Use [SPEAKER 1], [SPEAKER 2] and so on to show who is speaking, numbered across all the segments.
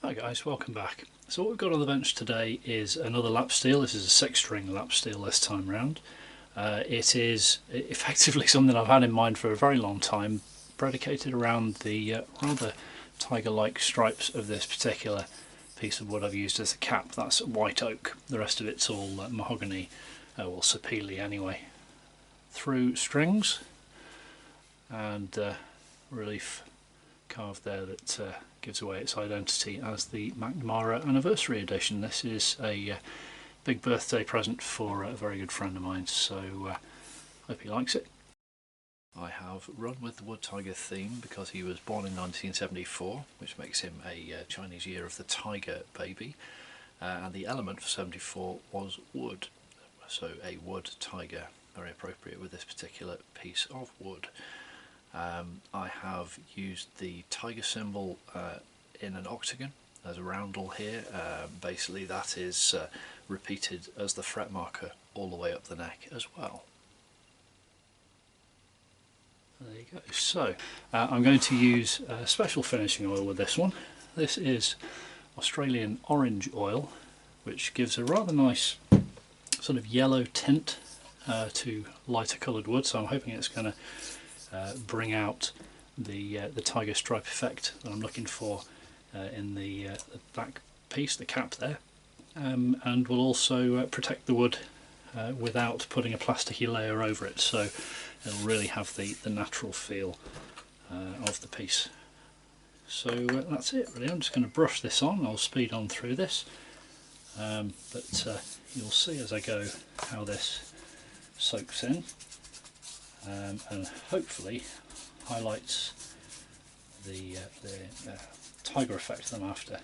[SPEAKER 1] Hi guys, welcome back. So what we've got on the bench today is another lap steel. This is a 6-string lap steel this time round. It is effectively something I've had in mind for a very long time, predicated around the rather tiger-like stripes of this particular piece of wood I've used as a cap. That's white oak, the rest of it's all mahogany, well sapele anyway. Through strings and relief carved there that gives away its identity as the McNamara Anniversary Edition. This is a big birthday present for a very good friend of mine, so hope he likes it. I have run with the Wood Tiger theme because he was born in 1974, which makes him a Chinese year of the tiger baby, and the element for 74 was wood, so a wood tiger, very appropriate with this particular piece of wood. I have used the tiger symbol in an octagon as a roundel here. Basically that is repeated as the fret marker all the way up the neck as well. There you go. So I'm going to use special finishing oil with this one. This is Australian orange oil, which gives a rather nice sort of yellow tint to lighter coloured wood, so I'm hoping it's going to bring out the tiger stripe effect that I'm looking for in the back piece, the cap there, and will also protect the wood without putting a plasticky layer over it, so it'll really have the natural feel of the piece. So that's it really. I'm just going to brush this on. I'll speed on through this, but you'll see as I go how this soaks in. And hopefully highlights the tiger effect that I'm after,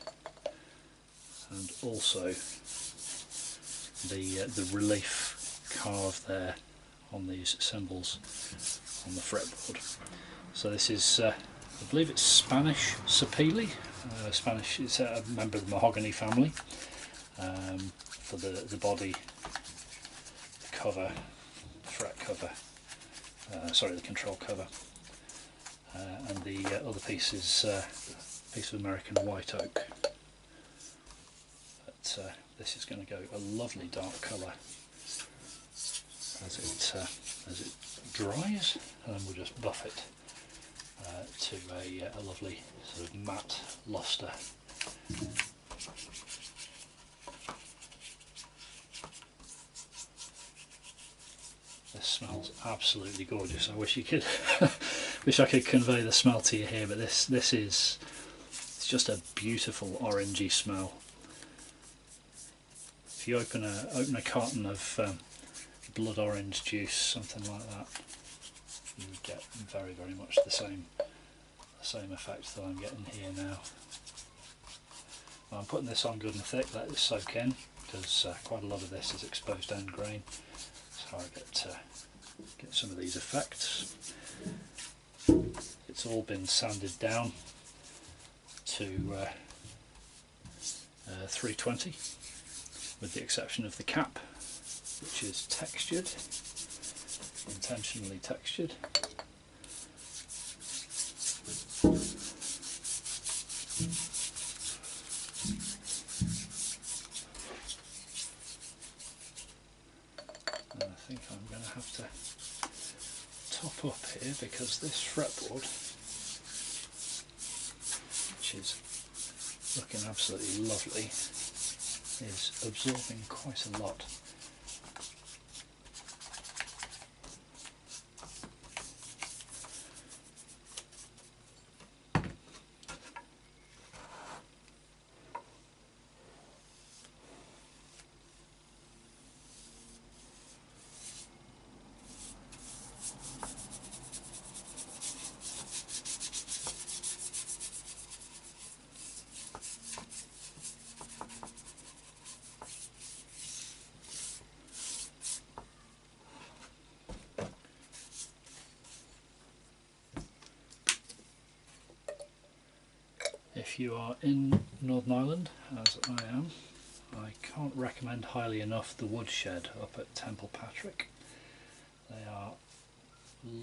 [SPEAKER 1] and also the relief carved there on these symbols on the fretboard. So this is, I believe it's Spanish Sapele. Spanish, it's a member of the mahogany family. For the body, the cover, fret cover. Sorry, the control cover, and the other piece is a piece of American white oak. But this is going to go a lovely dark colour as it dries, and then we'll just buff it to a lovely sort of matte lustre. This smells absolutely gorgeous. I wish you could, wish I could convey the smell to you here, but this is, it's just a beautiful orangey smell. If you open a carton of blood orange juice, something like that, you would get very much the same effect that I'm getting here now. Well, I'm putting this on good and thick, let it soak in, because quite a lot of this is exposed end grain. So I get some of these effects. It's all been sanded down to 320, with the exception of the cap, which is textured, intentionally textured. And I think I'm going to have to top up here, because this fretboard, which is looking absolutely lovely, is absorbing quite a lot. If you are in Northern Ireland, as I am, I can't recommend highly enough the Woodshed up at Templepatrick. They are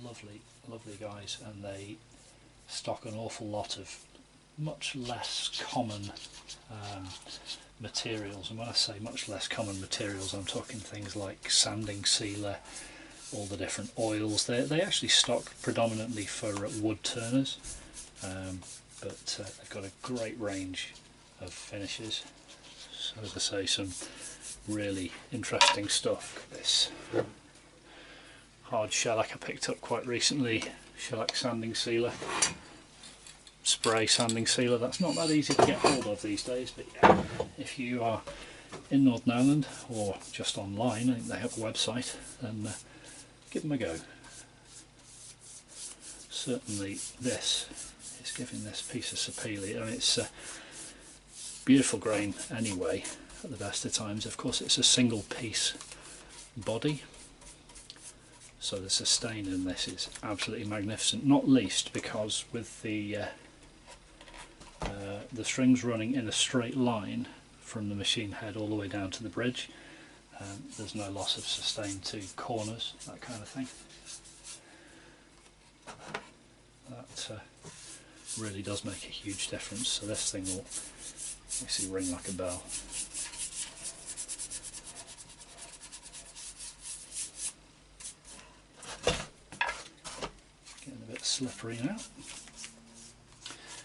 [SPEAKER 1] lovely guys, and they stock an awful lot of much less common materials, and when I say much less common materials, I'm talking things like sanding sealer, all the different oils. They actually stock predominantly for wood turners, but they've got a great range of finishes. So as I say, some really interesting stuff. This hard shellac I picked up quite recently, shellac sanding sealer, spray sanding sealer. That's not that easy to get hold of these days, but yeah, if you are in Northern Ireland or just online, I think they have a website, then give them a go. Certainly this is giving this piece of sapele, and it's a beautiful grain anyway at the best of times. Of course it's a single piece body, so the sustain in this is absolutely magnificent, not least because with the strings running in a straight line from the machine head all the way down to the bridge, there's no loss of sustain to corners, that kind of thing. That really does make a huge difference, so this thing will actually ring like a bell. Getting a bit slippery now.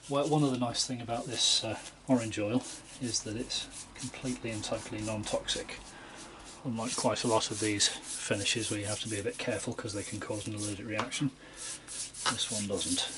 [SPEAKER 1] Well, one other nice thing about this orange oil is that it's completely and totally non-toxic, unlike quite a lot of these finishes where you have to be a bit careful because they can cause an allergic reaction. This one doesn't.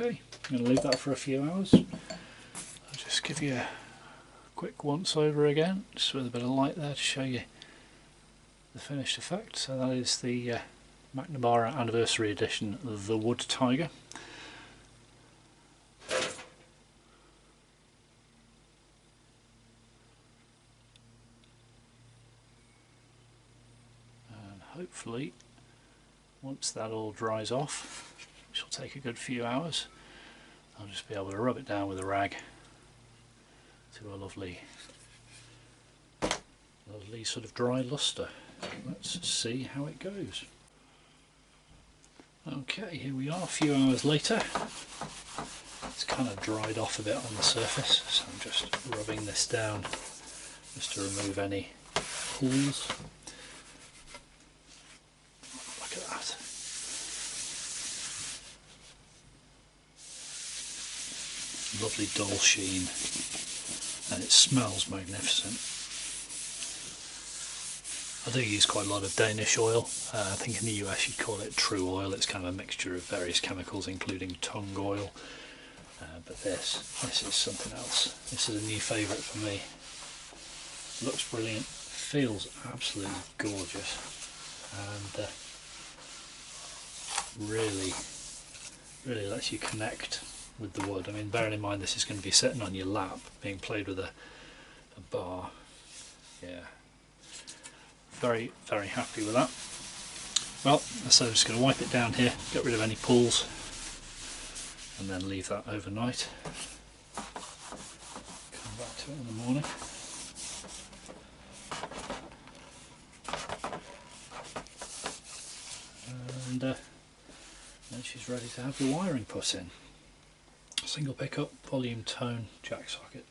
[SPEAKER 1] Okay, I'm going to leave that for a few hours. I'll just give you a quick once over again, just with a bit of light there to show you the finished effect. So that is the McNamara Anniversary Edition, the Wood Tiger. And hopefully, once that all dries off, which will take a good few hours, I'll just be able to rub it down with a rag to a lovely sort of dry lustre. Let's see how it goes. Okay, here we are a few hours later. It's kind of dried off a bit on the surface, so I'm just rubbing this down just to remove any pools. Look at that. Lovely dull sheen, and it smells magnificent. I do use quite a lot of Danish oil. I think in the US you'd call it true oil. It's kind of a mixture of various chemicals including tung oil, but this is something else. This is a new favourite for me. Looks brilliant, feels absolutely gorgeous, and really lets you connect with the wood. I mean, bearing in mind this is going to be sitting on your lap, being played with a bar. Yeah, very happy with that. Well, so I'm just going to wipe it down here, get rid of any pools, and then leave that overnight. Come back to it in the morning. And then she's ready to have the wiring put in. Single pickup, volume, tone, jack socket.